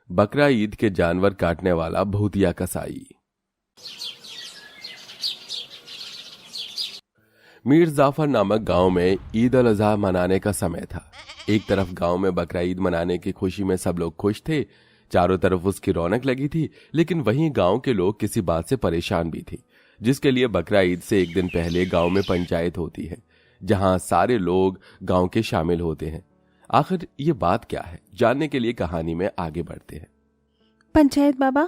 बकरा ईद के जानवर काटने वाला भूतिया कसाई। मीर जाफर नामक गांव में ईद उल अजहा मनाने का समय था। एक तरफ गांव में बकरा ईद मनाने की खुशी में सब लोग खुश थे, चारों तरफ उसकी रौनक लगी थी। लेकिन वहीं गांव के लोग किसी बात से परेशान भी थे, जिसके लिए बकरा ईद से एक दिन पहले गांव में पंचायत होती है, जहां सारे लोग गांव के शामिल होते हैं। आखिर ये बात क्या है, जानने के लिए कहानी में आगे बढ़ते हैं। पंचायत बाबा,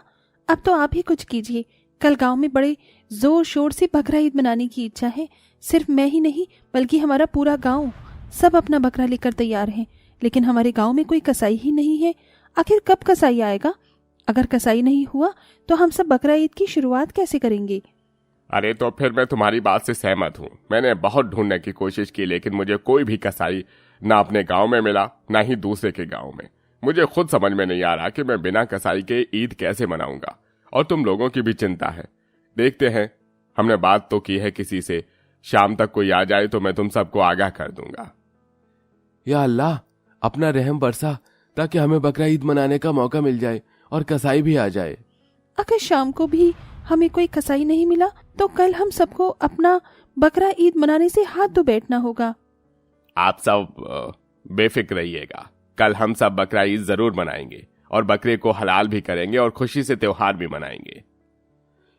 अब तो आप ही कुछ कीजिए। कल गांव में बड़े जोर शोर से बकरा ईद मनाने की इच्छा है। सिर्फ मैं ही नहीं बल्कि हमारा पूरा गांव, सब अपना बकरा लेकर तैयार हैं। लेकिन हमारे गांव में कोई कसाई ही नहीं है। आखिर कब कसाई आएगा? अगर कसाई नहीं हुआ तो हम सब बकरा ईद की शुरुआत कैसे करेंगे? अरे तो फिर मैं तुम्हारी बात से सहमत हूँ। मैंने बहुत ढूंढने की कोशिश की, लेकिन मुझे कोई भी कसाई ना अपने गांव में मिला, ना ही दूसरे के गांव में। मुझे खुद समझ में नहीं आ रहा कि मैं बिना कसाई के ईद कैसे मनाऊंगा। और तुम लोगों की भी चिंता है। देखते हैं, हमने बात तो की है किसी से, शाम तक कोई आ जाए तो मैं तुम सबको आगाह कर दूंगा। या अल्लाह, अपना रहम बरसा ताकि हमें बकरा ईद मनाने का मौका मिल जाए और कसाई भी आ जाए। अगर शाम को भी हमें कोई कसाई नहीं मिला तो कल हम सबको अपना बकरा ईद मनाने से हाथ धो बैठना होगा। आप सब बेफिक्र रहिएगा, कल हम सब बकरा ईद जरूर मनाएंगे और बकरे को हलाल भी करेंगे और खुशी से त्योहार भी मनाएंगे।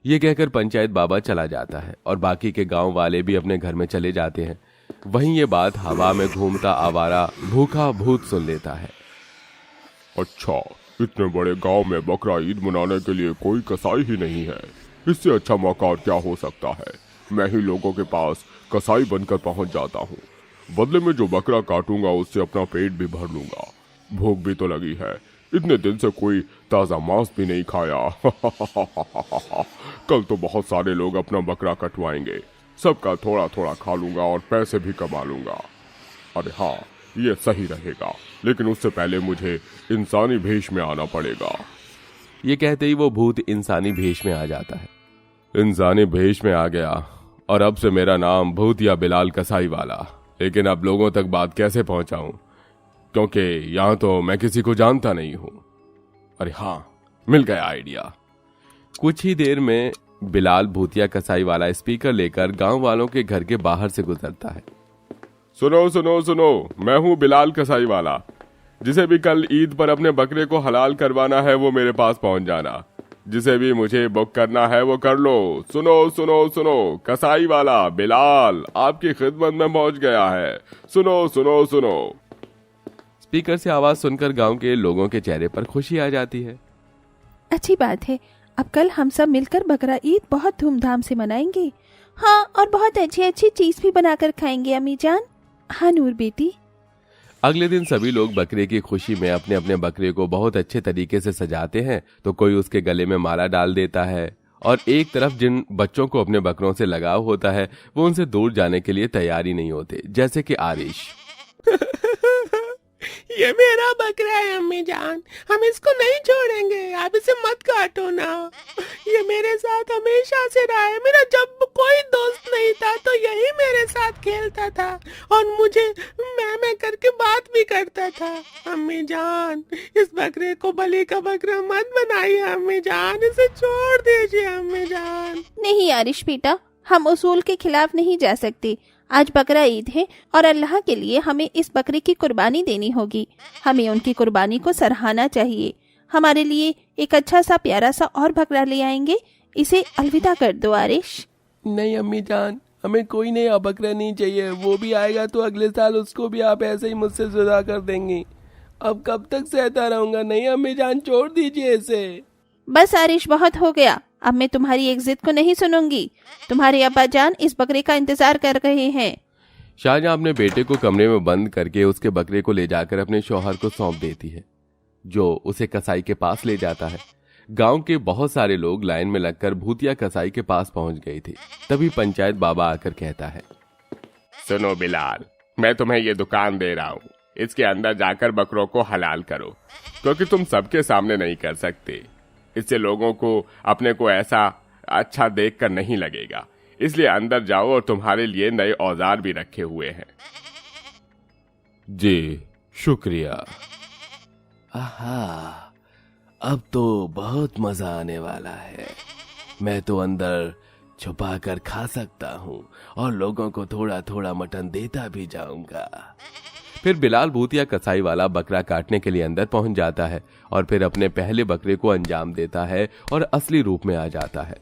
ये कहकर पंचायत बाबा चला जाता है और बाकी के गांव वाले भी अपने घर में चले जाते हैं। वहीं ये बात हवा में घूमता आवारा भूखा भूत सुन लेता है। अच्छा, इतने बड़े गांव में बकरा ईद मनाने के लिए कोई कसाई ही नहीं है। इससे अच्छा मौका और क्या हो सकता है। मैं ही लोगों के पास कसाई बनकर पहुंच जाता हूँ। बदले में जो बकरा काटूंगा उससे अपना पेट भी भर लूंगा। भूख भी तो लगी है, इतने दिन से कोई ताजा मांस भी नहीं खाया। कल तो बहुत सारे लोग अपना बकरा कटवाएंगे, सबका थोड़ा थोड़ा खा लूंगा और पैसे भी कमा लूंगा। अरे हाँ, ये सही रहेगा, लेकिन उससे पहले मुझे इंसानी भेष में आना पड़ेगा। ये कहते ही वो भूत इंसानी भेष में आ जाता है। इंसानी भेष में आ गया और अब से मेरा नाम भूतिया बिलाल कसाई वाला। लेकिन अब लोगों तक बात कैसे पहुंचाऊं, क्योंकि यहां तो मैं किसी को जानता नहीं हूं। अरे हाँ, मिल गया आइडिया। कुछ ही देर में बिलाल भूतिया कसाई वाला स्पीकर लेकर गांव वालों के घर के बाहर से गुजरता है। सुनो सुनो सुनो, मैं हूँ बिलाल कसाई वाला। जिसे भी कल ईद पर अपने बकरे को हलाल करवाना है वो मेरे पास पहुंच जाना। जिसे भी मुझे बुक करना है वो कर लो। सुनो सुनो सुनो, कसाई वाला बिलाल आपकी खिदमत में पहुंच गया है। सुनो सुनो सुनो। स्पीकर से आवाज सुनकर गांव के लोगों के चेहरे पर खुशी आ जाती है। अच्छी बात है, अब कल हम सब मिलकर बकरा ईद बहुत धूमधाम से मनाएंगे। हाँ, और बहुत अच्छी अच्छी चीज भी बनाकर खाएंगे अम्मी जान। हाँ नूर बेटी। अगले दिन सभी लोग बकरे की खुशी में अपने अपने बकरे को बहुत अच्छे तरीके से सजाते हैं। तो कोई उसके गले में माला डाल देता है और एक तरफ जिन बच्चों को अपने बकरों से लगाव होता है वो उनसे दूर जाने के लिए तैयार ही नहीं होते, जैसे कि आरिश। ये मेरा बकरा है अम्मी जान, हम इसको नहीं छोड़ेंगे। आप इसे मत काटो ना, ये मेरे साथ हमेशा से रहा है। मेरा जब कोई दोस्त नहीं था तो यही मेरे साथ खेलता था और मुझे मैं करके बात भी करता था। अम्मी जान, इस बकरे को बलि का बकरा मत बनाइए अम्मी जान, इसे छोड़ दीजिए अम्मी जान। नहीं आरिश बेटा, हम उसूल के खिलाफ नहीं जा सकते। आज बकरा ईद है और अल्लाह के लिए हमें इस बकरे की कुर्बानी देनी होगी। हमें उनकी कुर्बानी को सराहना चाहिए। हमारे लिए एक अच्छा सा प्यारा सा और बकरा ले आएंगे। इसे अलविदा कर दो आरिश। नहीं अम्मी जान, हमें कोई नया बकरा नहीं चाहिए। वो भी आएगा तो अगले साल उसको भी आप ऐसे ही मुझसे जुदा कर देंगी। अब कब तक सहता रहूंगा। नहीं अम्मी जान, छोड़ दीजिए इसे। बस आरिश, बहुत हो गया। अब मैं तुम्हारी एक जिद को नहीं सुनूंगी। तुम्हारे अब्बा जान इस बकरे का इंतजार कर रहे हैं। शाहजहां अपने बेटे को कमरे में बंद करके उसके बकरे को ले जाकर अपने शौहर को सौंप देती है, जो उसे कसाई के पास ले जाता है। गांव के बहुत सारे लोग लाइन में लगकर भूतिया कसाई के पास पहुंच गए थे। तभी पंचायत बाबा आकर कहता है, सुनो बिलाल, मैं तुम्हें ये दुकान दे रहा हूँ, इसके अंदर जाकर बकरों को हलाल करो, क्योंकि तुम सबके सामने नहीं कर सकते। इससे लोगों को अपने को ऐसा अच्छा देखकर नहीं लगेगा। इसलिए अंदर जाओ और तुम्हारे लिए नए औजार भी रखे हुए हैं। जी शुक्रिया। आहा, अब तो बहुत मजा आने वाला है। मैं तो अंदर छुपा कर खा सकता हूँ और लोगों को थोड़ा थोड़ा मटन देता भी जाऊंगा। फिर बिलाल भूतिया कसाई वाला बकरा काटने के लिए अंदर पहुंच जाता है और फिर अपने पहले बकरे को अंजाम देता है और असली रूप में आ जाता है।